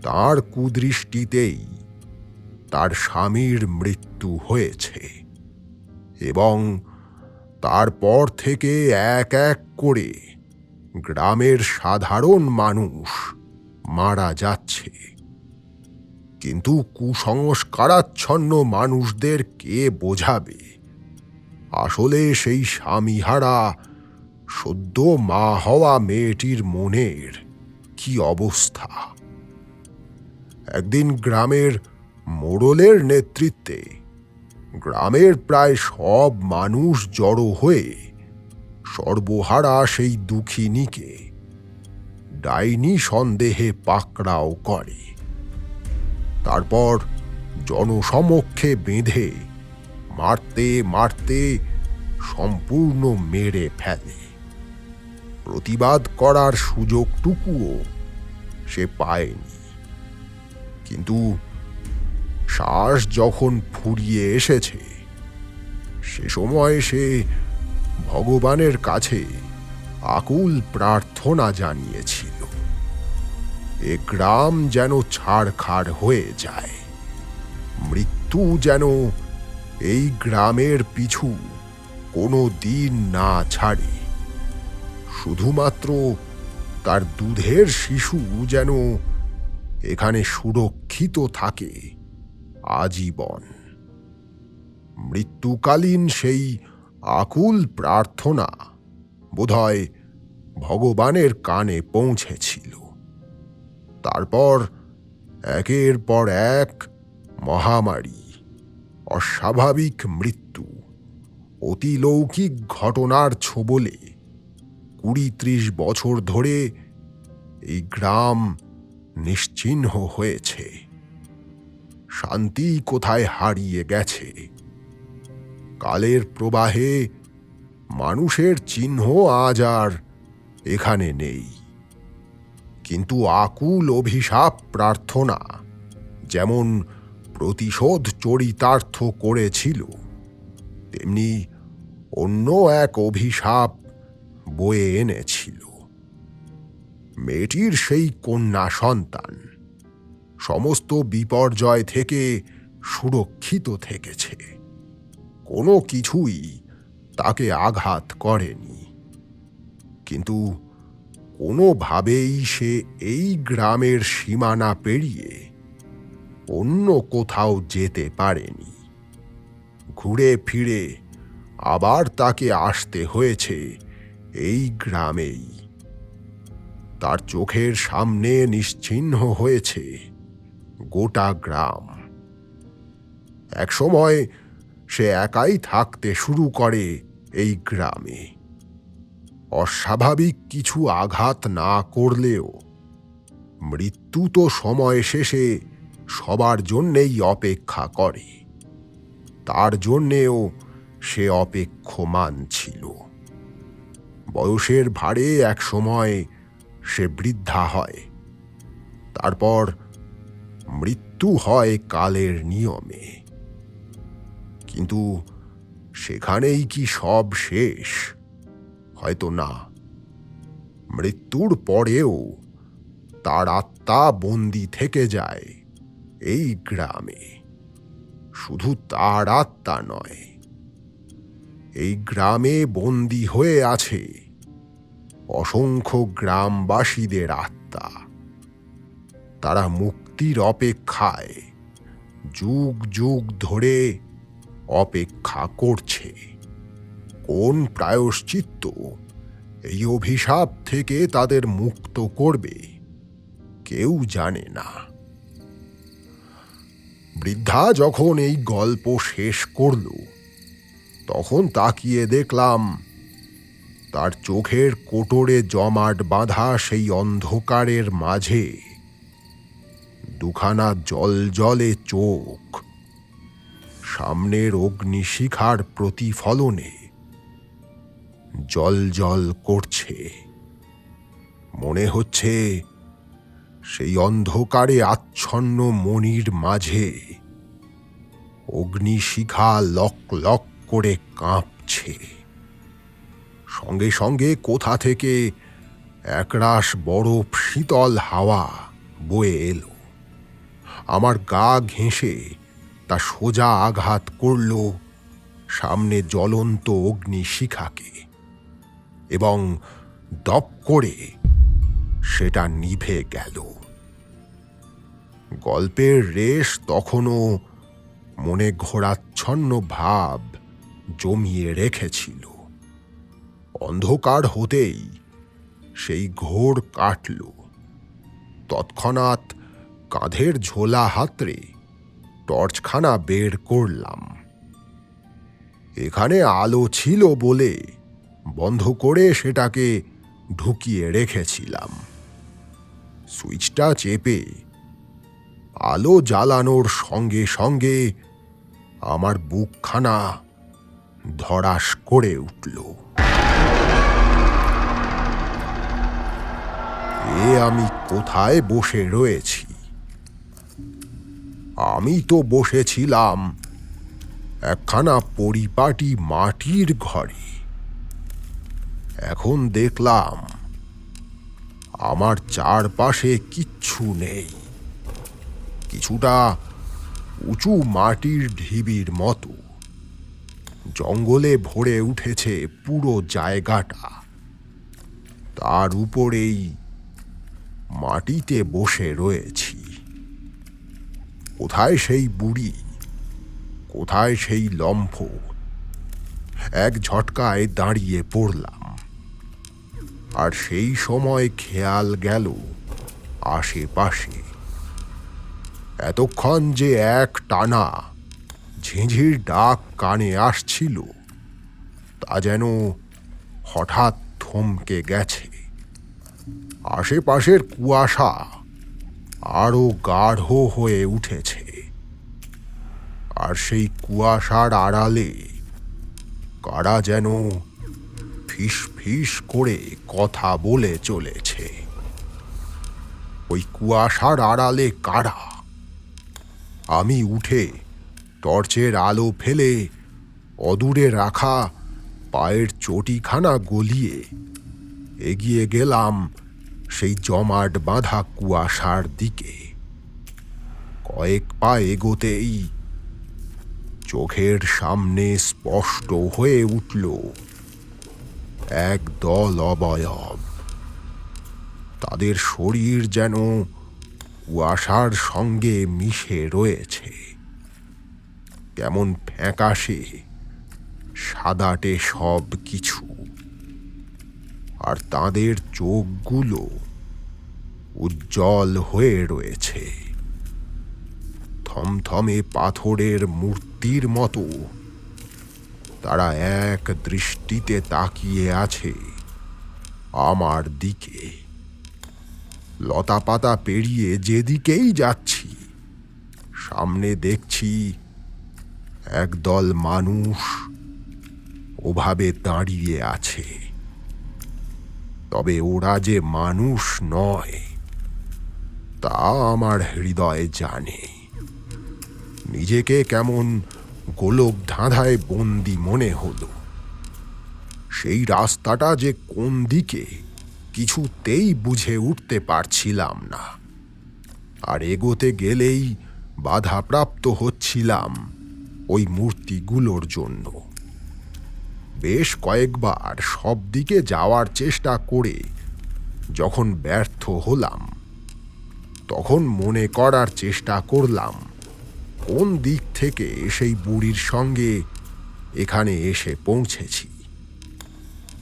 তার কুদৃষ্টিতেই তার স্বামীর মৃত্যু হয়েছে এবং তারপর থেকে এক এক করে গ্রামের সাধারণ মানুষ মারা যাচ্ছে। কিন্তু কুসংস্কারাচ্ছন্ন মানুষদের কে বোঝাবে আসলে সেই স্বামীহারা সদ্য মা হওয়া মেয়েটির মনের কি অবস্থা। একদিন গ্রামের মোড়লের নেতৃত্বে গ্রামের প্রায় সব মানুষ জড়ো হয়ে সর্বহারা সেই দুঃখিনীকে ডাইনি সন্দেহে পাকড়াও করে। তারপর জনসমক্ষে বেঁধে মারতে মারতে সম্পূর্ণ মেরে ফেলে। প্রতিবাদ করার সুযোগটুকুও সে পায়নি। কিন্তু শ্বাস যখন ফুরিয়ে এসেছে, সে সময় সে ভগবানের কাছে আকুল প্রার্থনা জানিয়েছিল, এ গ্রাম যেন ছাড়খাড় হয়ে যায়, মৃত্যু যেন এই গ্রামের পিছু কোনো দিন না ছাড়ে, শুধুমাত্র তার দুধের শিশু যেন এখানে সুরক্ষিত থাকে আজীবন। মৃত্যুকালীন সেই আকুল প্রার্থনা বোধহয় ভগবানের কানে পৌঁছেছিল। তারপর একের পর এক মহামারী, অস্বাভাবিক মৃত্যু, অতিলৌকিক ঘটনার ছোবলে ২০-৩০ বছর ধরে এই গ্রাম নিশ্চিহ্ন হয়েছে। শান্তি কোথায় হারিয়ে গেছে। কালের প্রবাহে মানুষের চিহ্ন আজ আর এখানে নেই। কিন্তু আকুল অভিশাপ প্রার্থনা যেমন প্রতিশোধ চরিতার্থ করেছিল, তেমনি অন্য এক অভিশাপ বয়ে এনেছিল। মেয়েটির সেই কন্যা সন্তান সমস্ত বিপর্যয় থেকে সুরক্ষিত থেকেছে। কোনো কিছুই তাকে আঘাত করেনি। কিন্তু কোনোভাবেই সে এই গ্রামের সীমানা পেরিয়ে অন্য কোথাও যেতে পারেনি। ঘুরে ফিরে আবার তাকে আসতে হয়েছে এই গ্রামেই। তার চোখের সামনে নিশ্চিহ্ন হয়েছে গোটা গ্রাম। একসময় সে একাই থাকতে শুরু করে এই গ্রামে। অস্বাভাবিক কিছু আঘাত না করলেও মৃত্যু তো সময় শেষে সবার জন্যেই অপেক্ষা করে। তার জন্যেও সে অপেক্ষমান ছিল। বয়সের ভারে একসময় সে বৃদ্ধা হয়। তারপর মৃত্যু হয় কালের নিয়মে। কিন্তু সেখানেই কি সব শেষ? হয়তো না। মৃত্যুর পরেও তার আত্মা বন্দি থেকে যায় এই গ্রামে। শুধু তার আত্মা নয়, এই গ্রামে বন্দি হয়ে আছে অসংখ্য গ্রামবাসীদের আত্মা। তারা মুক্তির অপেক্ষায় যুগ যুগ ধরে অপেক্ষা করছে। কোন প্রায়শ্চিত্ত এই অভিশাপ থেকে তাদের মুক্ত করবে কেউ জানে না। বৃদ্ধা যখন এই গল্প শেষ করল, তখন তাকিয়ে দেখলাম তার চোখের কোটরে জমাট বাঁধা সেই অন্ধকারের মাঝে দুখানা জলজলে চোখ সামনের অগ্নিশিখার প্রতিফলনে জলজল করছে। মনে হচ্ছে সেই অন্ধকারে আচ্ছন্ন মনির মাঝে অগ্নিশিখা লক লক করে কাঁপছে। সঙ্গে সঙ্গে কোথা থেকে একরাশ বরফ শীতল হাওয়া বয়ে এলো। আমার গা ঘেঁষে তা সোজা আঘাত করল সামনে জ্বলন্ত অগ্নিশিখাকে, এবং দপ করে সেটা নিভে গেল। গল্পের রেশ তখনও মনে ঘোরাচ্ছন্ন ভাব জমিয়ে রেখেছিল। অন্ধকার হতেই সেই ঘোর কাটল। তৎক্ষণাৎ কাঁধের ঝোলা হাতড়ে টর্চখানা বের করলাম। এখানে আলো ছিল বলে বন্ধ করে সেটাকে ঢুকিয়ে রেখেছিলাম। সুইচটা চেপে আলো জ্বালানোর সঙ্গে সঙ্গে আমার বুকখানা ধড়াস করে উঠল। আমি কোথায় বসে রয়েছি? আমি তো বসেছিলাম একখানা পরিপাটি মাটির ঘরে। এখন দেখলাম আমার চারপাশে কিচ্ছু নেই। কিছুটা উঁচু মাটির ঢিবির মতো জঙ্গলে ভরে উঠেছে পুরো জায়গাটা। তার উপরেই মাটিতে বসে রয়েছি। কোথায় সেই বুড়ি, কোথায় সেই লম্ফ? এক ঝটকায় দাঁড়িয়ে পড়লাম। আর সেই সময় খেয়াল গেল আশেপাশে। এতক্ষণ যে এক টানা ঝিঁঝির ডাক কানে আসছিল, তা যেন হঠাৎ থমকে গেছে। আশেপাশের কুয়াশা আরো গাঢ় হয়ে উঠেছে, আর সেই কুয়াশার আড়ালে কারা যেন ফিস ফিস করে কথা বলে চলেছে। ওই কুয়াশার আড়ালে কারা? আমি উঠে টর্চের আলো ফেলে অদূরে রাখা পায়ের চটিখানা গলিয়ে এগিয়ে গেলাম সেই জমাট বাঁধা কুয়াশার দিকে। কয়েক পা এগোতেই চোখের সামনে স্পষ্ট হয়ে উঠল এক দল অবয়ব। তাদের শরীর যেন কুয়াশার সঙ্গে মিশে রয়েছে, কেমন ফ্যাকাশে সাদাটে সব কিছু। আর তাদের চোখগুলো উজ্জ্বল হয়ে রয়েছে, থমথমে পাথরের মূর্তির মতো। তারা এক দৃষ্টিতে তাকিয়ে আছে আমার দিকে। লতাপাতা পেরিয়ে যেদিকেই যাচ্ছি, সামনে দেখছি একদল মানুষ ওভাবে দাঁড়িয়ে আছে। তবে ওরা যে মানুষ নয় তা আমার হৃদয় জানে। নিজেকে কেমন গোলক ধাঁধায় বন্দি মনে হলো। সেই রাস্তাটা যে কোন দিকে কিছুতেই বুঝে উঠতে পারছিলাম না। আর এগোতে গেলেই বাধাপ্রাপ্ত হচ্ছিলাম ওই মূর্তিগুলোর জন্য। বেশ কয়েকবার সব দিকে যাওয়ার চেষ্টা করে যখন ব্যর্থ হলাম, তখন মনে করার চেষ্টা করলাম কোন দিক থেকে সেই বুড়ির সঙ্গে এখানে এসে পৌঁছেছি।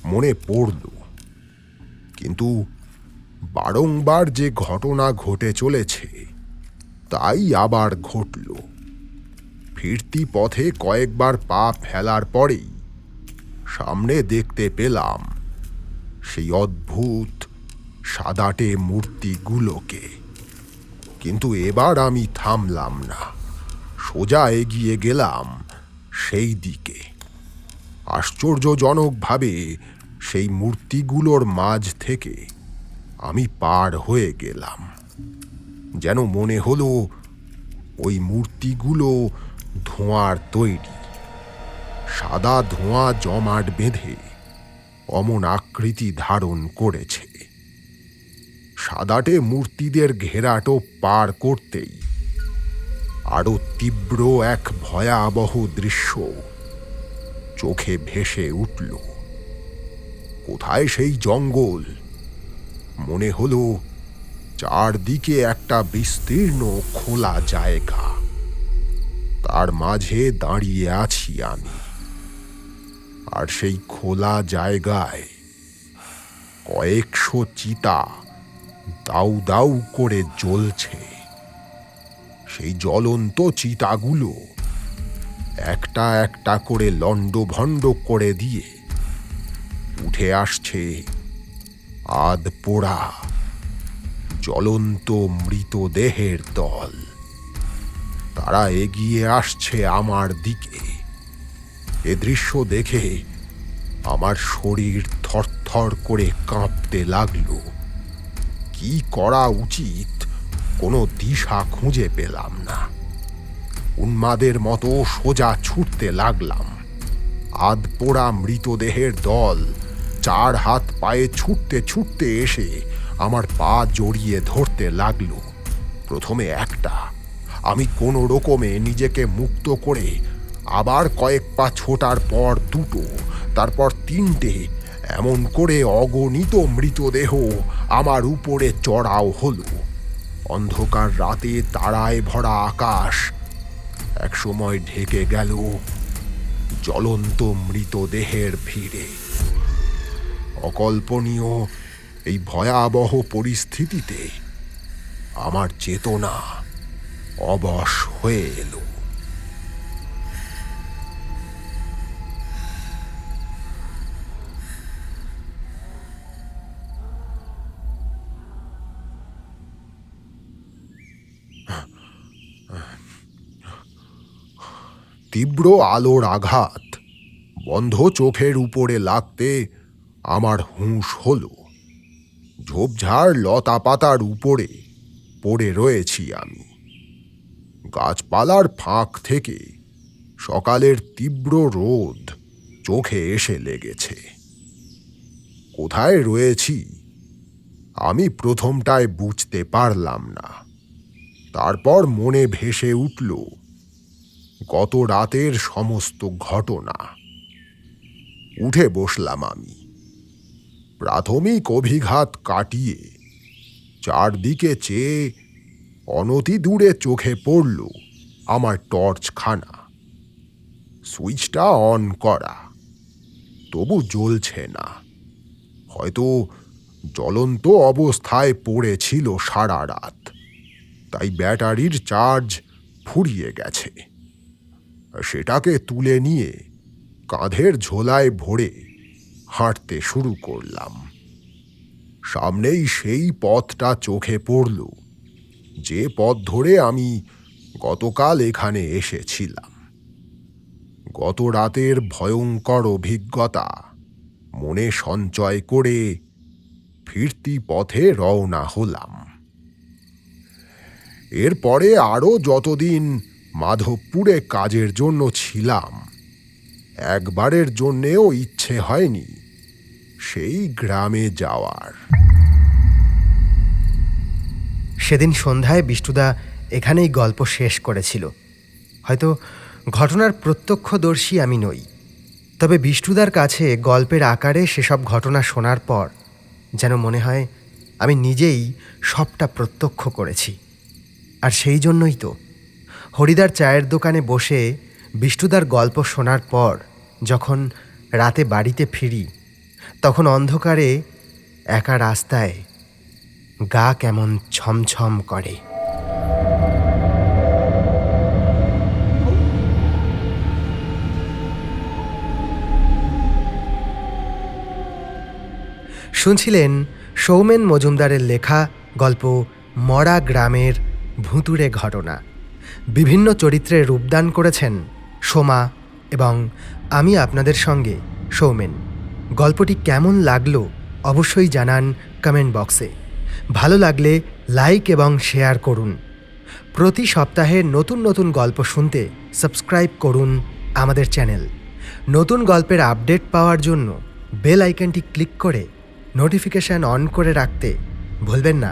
মনে পড়ল, কিন্তু বারংবার যে ঘটনা ঘটে চলেছে তাই আবার ঘটল। ফিরতি পথে কয়েকবার পা ফেলার পরেই সামনে দেখতে পেলাম সেই অদ্ভুত সাদাটে মূর্তিগুলোকে। কিন্তু এবার আমি থামলাম না, সোজা এগিয়ে গেলাম সেই দিকে। আশ্চর্যজনকভাবে সেই মূর্তিগুলোর মাঝ থেকে আমি পার হয়ে গেলাম। যেন মনে হলো ওই মূর্তিগুলো ধোঁয়ার তৈরি। সাদা ধোঁয়া জমাট বেঁধে অমন আকৃতি ধারণ করেছে। সাদাটে মূর্তিদের ঘেরাটো পার করতেই আরো তীব্র এক ভয়াবহ দৃশ্য চোখে ভেসে উঠল। কোথায় সেই জঙ্গল? মনে হলো চারদিকে একটা বিস্তীর্ণ খোলা জায়গা, তার মাঝে দাঁড়িয়ে আছি আমি। আর সেই খোলা জায়গায় কয়েকশো চিতা দাউ দাউ করে জ্বলছে। সেই জ্বলন্ত চিতাগুলো একটা একটা করে লণ্ডভণ্ড করে দিয়ে উঠে আসছে আধ পোড়া জ্বলন্ত মৃতদেহের দল। তারা এগিয়ে আসছে আমার দিকে। এ দৃশ্য দেখে আমার শরীর থরথর করে কাঁপতে লাগলো। কি করা উচিত কোনো দিশা খুঁজে পেলাম না। উন্মাদের মতো সোজা ছুটতে লাগলাম। আধ পোড়া মৃতদেহের দল চার হাত পায়ে ছুটতে ছুটতে এসে আমার পা জড়িয়ে ধরতে লাগলো। প্রথমে একটা, আমি কোনো রকমে নিজেকে মুক্ত করে আবার কয়েক পা ছোটার পর দুটো, তারপর তিনটে, এমন করে অগণিত মৃতদেহ আমার উপরে চড়াও হলো। অন্ধকার রাতে তারায় ভরা আকাশ একসময় ঢেকে গেল জ্বলন্ত মৃতদেহের ভিড়ে। অকল্পনীয় এই ভয়াবহ পরিস্থিতিতে আমার চেতনা অবশ হয়ে এলো। তীব্র আলোর আঘাত বন্ধ চোখের উপরে লাগতে আমার হুঁশ হলো। ঝোপঝাড় লতা পাতার উপরে পড়ে রয়েছি আমি। গাছপালার ফাঁক থেকে সকালের তীব্র রোদ চোখে এসে লেগেছে। কোথায় রয়েছি আমি প্রথমটায় বুঝতে পারলাম না। তারপর মনে ভেসে উঠল গত রাতের সমস্ত ঘটনা। উঠে বসলাম আমি। প্রাথমিক অভিঘাত কাটিয়ে চারদিকে চেয়ে অনতি দূরে চোখে পড়ল আমার টর্চখানা। সুইচটা অন করা, তবু জ্বলছে না। হয়তো জ্বলন্ত অবস্থায় পড়েছিল সারা রাত, তাই ব্যাটারির চার্জ ফুরিয়ে গেছে। সেটাকে তুলে নিয়ে কাঁধের ঝোলায় ভরে হাঁটতে শুরু করলাম। সামনেই সেই পথটা চোখে পড়ল যে পথ ধরে আমি গতকাল এখানে এসেছিলাম। গত রাতের ভয়ঙ্কর অভিজ্ঞতা মনে সঞ্চয় করে ফিরতি পথে রওনা হলাম। এরপরে আরও যতদিন মাধবপুরে কাজের জন্য ছিলাম, একবারের জন্যেও ইচ্ছে হয়নি সেই গ্রামে যাওয়ার। সেদিন সন্ধ্যায় বিষ্টুদা এখানেই গল্প শেষ করেছিল। হয়তো ঘটনার প্রত্যক্ষদর্শী আমি নই, তবে বিষ্টুদার কাছে গল্পের আকারে সেসব ঘটনা শোনার পর যেন মনে হয় আমি নিজেই সবটা প্রত্যক্ষ করেছি। আর সেই জন্যই তো হরিদার চায়ের দোকানে বসে বিষ্টুদার গল্প শোনার পর যখন রাতে বাড়িতে ফিরি, তখন অন্ধকারে একা রাস্তায় গা কেমন ছমছম করে। শুনছিলেন সৌমেন মজুমদারের লেখা গল্প মরা গ্রামের ভুতুড়ে ঘটনা। বিভিন্ন চরিত্রে রূপদান করেছেন সোমা এবং আমি আপনাদের সঙ্গে সৌমেন। গল্পটি কেমন লাগলো অবশ্যই জানান কমেন্ট বক্সে। ভালো লাগলে লাইক এবং শেয়ার করুন। প্রতি সপ্তাহে নতুন নতুন গল্প শুনতে সাবস্ক্রাইব করুন আমাদের চ্যানেল। নতুন গল্পের আপডেট পাওয়ার জন্য বেল আইকনটি ক্লিক করে নোটিফিকেশন অন করে রাখতে ভুলবেন না।